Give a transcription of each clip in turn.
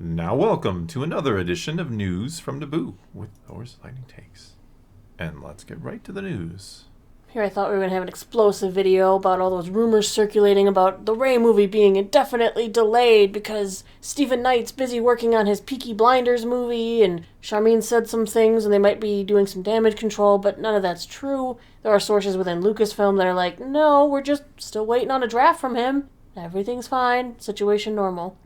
Now welcome to another edition of News from Naboo with Thor's Lightning Takes. And let's get right to the news. Here I thought we were going to have an explosive video about all those rumors circulating about the Rey movie being indefinitely delayed because Stephen Knight's busy working on his Peaky Blinders movie, and Charmin said some things and they might be doing some damage control, but none of that's true. There are sources within Lucasfilm that are like, no, we're just still waiting on a draft from him. Everything's fine. Situation normal.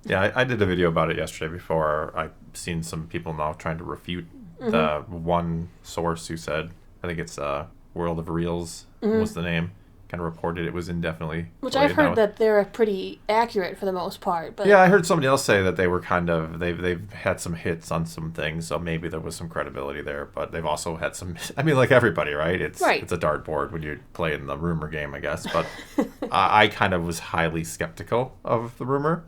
Yeah, I did a video about it yesterday before I've seen some people now trying to refute the one source who said, I think it's World of Reels was the name, kind of reported it was indefinitely Which delayed. I've heard that they're pretty accurate for the most part. But yeah, I heard somebody else say that they were kind of, they've had some hits on some things, so maybe there was some credibility there, but they've also had some, I mean, like everybody, right? It's a dartboard when you play in the rumor game, I guess, but I kind of was highly skeptical of the rumor.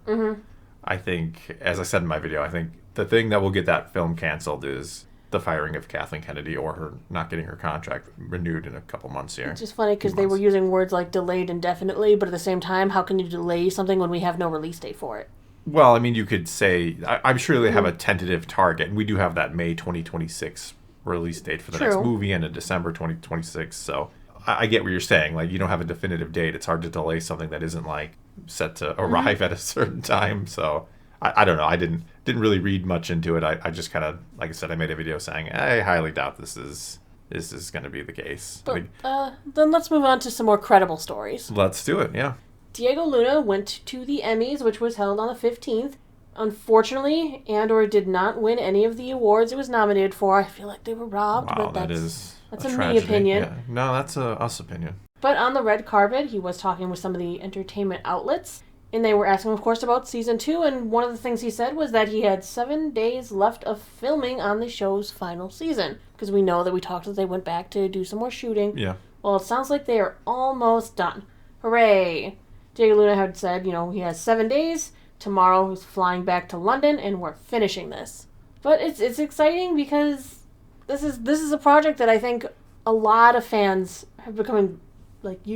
I think, as I said in my video, I think the thing that will get that film canceled is the firing of Kathleen Kennedy or her not getting her contract renewed in a couple months here. It's just funny because they were using words like delayed indefinitely, but at the same time, how can you delay something when we have no release date for it? Well, I mean, you could say, I'm sure they have a tentative target, and we do have that May 2026 release date for the next movie and a December 2026, so I get what you're saying. Like, you don't have a definitive date. It's hard to delay something that isn't, like, set to arrive at a certain time, so I don't know. I didn't really read much into it. I just kind of, like I said, I made a video saying I highly doubt this is going to be the case. But, then let's move on to some more credible stories. Let's do it, yeah. Diego Luna went to the Emmys, which was held on the 15th. Unfortunately, Andor did not win any of the awards it was nominated for. I feel like they were robbed. Wow, but that's a tragedy. me opinion. Yeah. No, that's a us opinion. But on the red carpet, he was talking with some of the entertainment outlets, and they were asking, of course, about season 2, and one of the things he said was that he had 7 days left of filming on the show's final season, because we know that we talked that they went back to do some more shooting. Yeah. Well, it sounds like they are almost done. Hooray! Diego Luna had said, he has 7 days. Tomorrow he's flying back to London, and we're finishing this. But it's exciting because this is a project that I think a lot of fans have becoming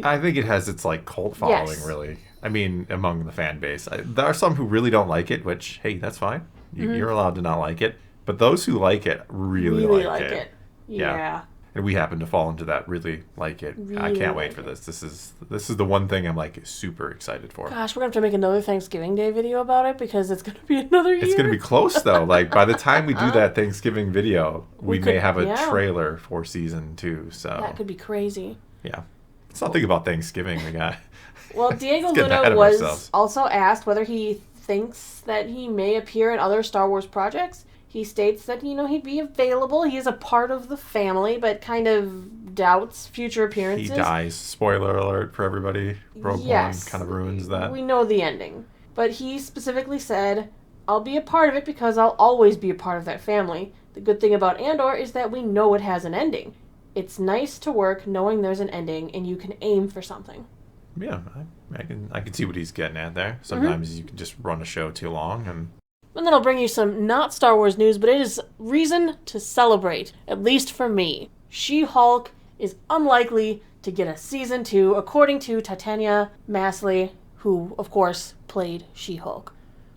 I think it has its cult following, really. I mean, among the fan base. There are some who really don't like it, which, hey, that's fine. You're allowed to not like it. But those who like it really like it. Yeah. And we happen to fall into that really like it. Really I can't wait for this. This is the one thing I'm super excited for. Gosh, we're going to have to make another Thanksgiving Day video about it because it's going to be another year. It's going to be close, though. By the time we do that Thanksgiving video, we may have a trailer for season 2. So that could be crazy. Yeah. Let's not think about Thanksgiving, we got. Well, Diego Luna was also asked whether he thinks that he may appear in other Star Wars projects. He states that, he'd be available. He is a part of the family, but kind of doubts future appearances. He dies. Spoiler alert for everybody. Rogue One kind of ruins that. We know the ending. But he specifically said, I'll be a part of it because I'll always be a part of that family. The good thing about Andor is that we know it has an ending. It's nice to work knowing there's an ending and you can aim for something. Yeah, I can see what he's getting at there. Sometimes you can just run a show too long. And then I'll bring you some not Star Wars news, but it is reason to celebrate, at least for me. SheHulk is unlikely to get a season 2, according to Tatiana Maslany, who, of course, played SheHulk,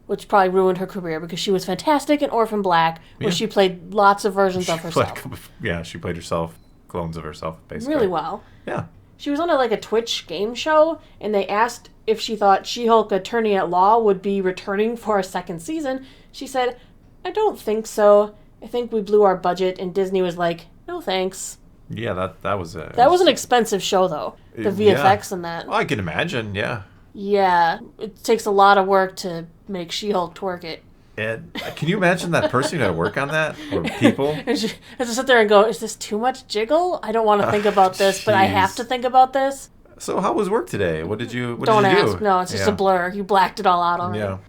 which probably ruined her career because she was fantastic in Orphan Black, where she played lots of versions of herself. She played herself. Clones of herself, basically. Really well. Yeah. She was on a Twitch game show, and they asked if she thought She-Hulk Attorney at Law would be returning for a second season. She said, I don't think so. I think we blew our budget, and Disney was like, no thanks. Yeah, that was That was an expensive show, though. The VFX and that. Well, I can imagine, yeah. Yeah. It takes a lot of work to make She-Hulk twerk it. And can you imagine that person who had to work on that? Or people? And she has to sit there and go, is this too much jiggle? I don't want to think about this, but I have to think about this. So how was work today? What did you do? Don't ask. No, it's just a blur. You blacked it all out already. Yeah.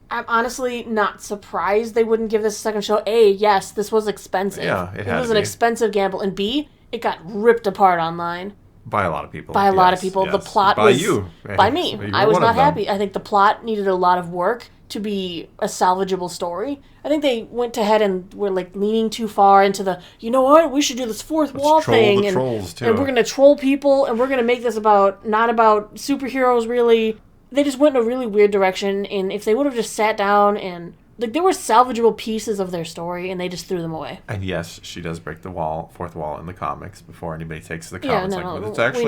I'm honestly not surprised they wouldn't give this a second show. A, yes, this was expensive. Yeah, it was an expensive gamble. And B, it got ripped apart online. By a lot of people. By a lot of people. Yes. The plot was... By you. By me. I was not happy. I think the plot needed a lot of work to be a salvageable story. I think they went ahead and were leaning too far into the, you know what, we should do this fourth wall thing. And we're going to troll people, and we're going to make this not about superheroes, really. They just went in a really weird direction, and if they would have just sat down and Like, there were salvageable pieces of their story, and they just threw them away. And yes, she does break the fourth wall in the comics before anybody takes the comics. Yeah, no, it's actually,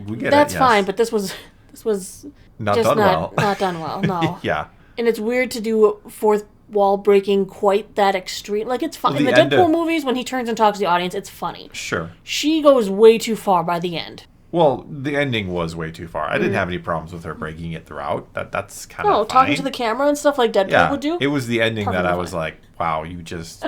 we get That's it, yes. fine, but this was not just done well. Not done well, no. Yeah. And it's weird to do fourth wall breaking quite that extreme. Like, it's fun. Well, in the Deadpool movies, when he turns and talks to the audience, it's funny. Sure. She goes way too far by the end. Well, the ending was way too far. I didn't have any problems with her breaking it throughout. That's kind of fine. Talking to the camera and stuff like Deadpool would do. It was the ending Perfectly that I fine. was like, wow, you just...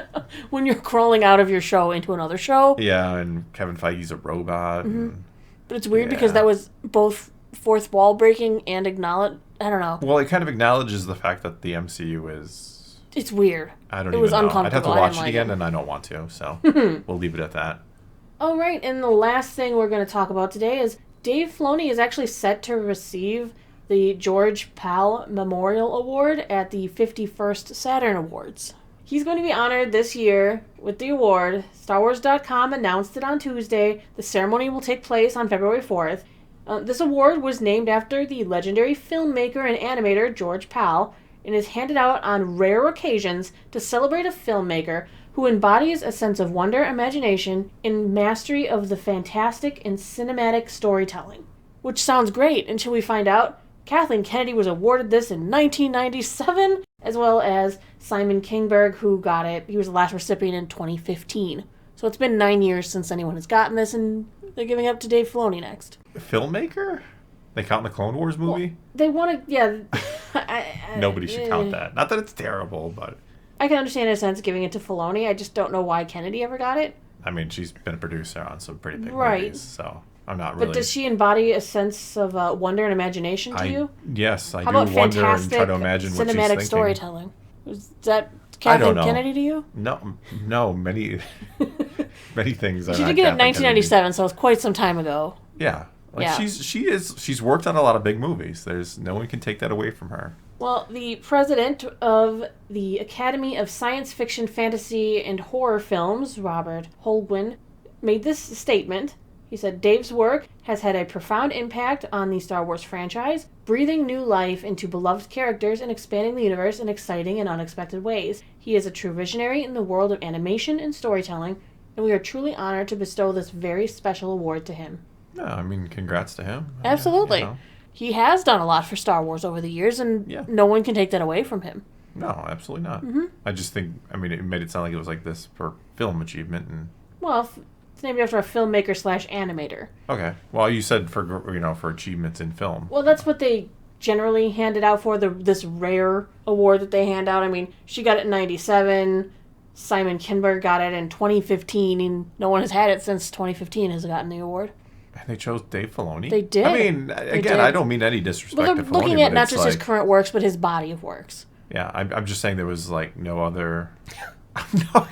When you're crawling out of your show into another show. Yeah, and Kevin Feige's a robot. And, But it's weird because that was both fourth wall breaking and acknowledge. I don't know. well, it kind of acknowledges the fact that the MCU is... It's weird. I don't It even was know. uncomfortable. I'd have to I watch didn't it like again, it. and I don't want to, so we'll leave it at that. All right, and the last thing we're going to talk about today is Dave Filoni is actually set to receive the George Pal Memorial Award at the 51st Saturn Awards. He's going to be honored this year with the award. StarWars.com announced it on Tuesday. The ceremony will take place on February 4th. This award was named after the legendary filmmaker and animator George Pal and is handed out on rare occasions to celebrate a filmmaker who embodies a sense of wonder, imagination, and mastery of the fantastic and cinematic storytelling. Which sounds great until we find out Kathleen Kennedy was awarded this in 1997, as well as Simon Kinberg, who got it. He was the last recipient in 2015. So it's been 9 years since anyone has gotten this, and they're giving it up to Dave Filoni next. Filmmaker? They count the Clone Wars movie? Well, they want to, yeah. Nobody should count that. Not that it's terrible, but... I can understand in a sense giving it to Filoni. I just don't know why Kennedy ever got it. I mean, she's been a producer on some pretty big Right. movies, so I'm not really... But does she embody a sense of wonder and imagination to you? Yes, I How do about wonder and fantastic try to imagine what she's cinematic thinking. storytelling? Is that I don't Kathleen know. Kennedy to you? No, many things are She not did get it in Kathleen Kennedy. 1997, so it's quite some time ago. Yeah. Yeah. She's worked on a lot of big movies. There's no one can take that away from her. Well, the president of the Academy of Science Fiction, Fantasy, and Horror Films, Robert Holguin, made this statement. He said, Dave's work has had a profound impact on the Star Wars franchise, breathing new life into beloved characters and expanding the universe in exciting and unexpected ways. He is a true visionary in the world of animation and storytelling, and we are truly honored to bestow this very special award to him. No, I mean, congrats to him. Absolutely. You know. He has done a lot for Star Wars over the years, and no one can take that away from him. No, absolutely not. Mm-hmm. I just think, I mean, it made it sound like it was like this for film achievement. And Well, it's named after a filmmaker / animator. okay, well, you said for achievements in film. Well, that's what they generally handed out for this rare award that they hand out. I mean, she got it in 97. Simon Kinberg got it in 2015, and no one has had it since 2015 has gotten the award. And they chose Dave Filoni? They did. I mean, again, I don't mean any disrespect Well, to they're Filoni. looking at but not it's just his like, current works, but his body of works. Yeah, I'm just saying there was like no other... No,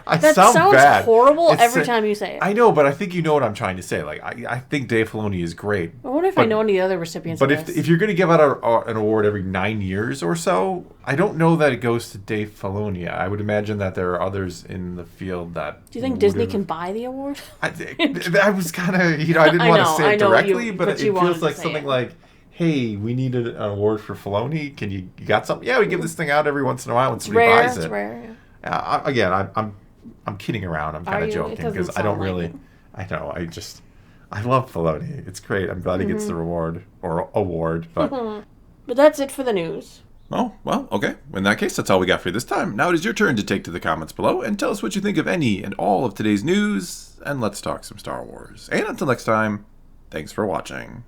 I That sound sounds bad. horrible every time you say it. I know, but I think you know what I'm trying to say. Like, I think Dave Filoni is great. I wonder if I know any other recipients But of this. if you're going to give out an award every 9 years or so, I don't know that it goes to Dave Filoni. I would imagine that there are others in the field that... Do you think Disney can buy the award? I was kind of, I didn't want to say it directly, but it feels like something like, hey, we need an award for Filoni. Can you got something? Yeah, we give this thing out every once in a while when somebody buys it. It's rare, yeah. Again, I'm kidding around. I'm kind of joking because I don't really. Like I know. I love Filoni. It's great. I'm glad he gets the reward or award. But But that's it for the news. oh well, okay. In that case, that's all we got for you this time. Now it is your turn to take to the comments below and tell us what you think of any and all of today's news. And let's talk some Star Wars. And until next time, thanks for watching.